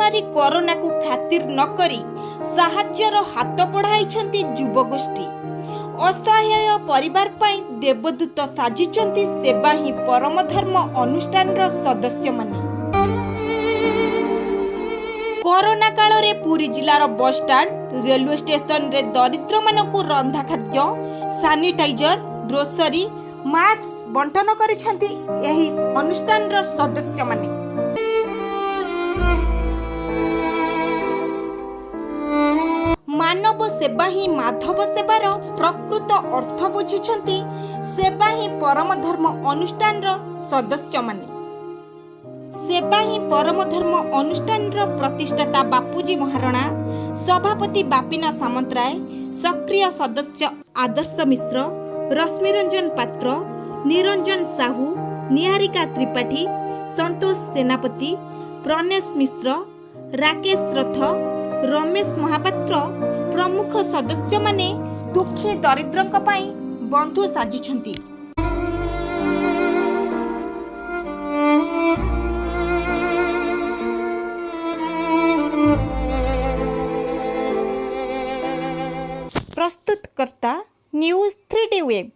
महामारी कोरोना को खातिर नकरी साहाज्यर हाथ बढ़ाई युवगोष्ठी। असहाय परिवार पाई देवदूत साजिचंती सेवा ही परम धर्म अनुष्ठान सदस्य माने। कोरोना काल रे Puri जिलार bus stand railway station रे दरिद्र मानकु रंधा खाद्य सैनिटाइजर ग्रोसरी मास्क बंटन करिसेंती एही अनुष्ठान रो सदस्य माने। मानव सेवा ही माधव सेवार प्रकृत अर्थ बुझिछंती सेवा ही परम धर्म अनुष्ठान रो सदस्य माने। सेवा ही परम धर्म अनुष्ठान रो प्रतिष्ठाता बापूजी महाराणा, सभापति बापीना सामंतराय, सक्रिय सदस्य आदर्श मिश्र, रश्मिरंजन पात्र, निरंजन साहू, निहारिका त्रिपाठी, संतोष सेनापति, प्रणेश मिश्र, राकेश रथ, रमेश महापात्र प्रमुख सदस्य माने दुखी दरिद्रंक पाई बंधु साजिछंती। प्रस्तुतकर्ता न्यूज 3D वेब।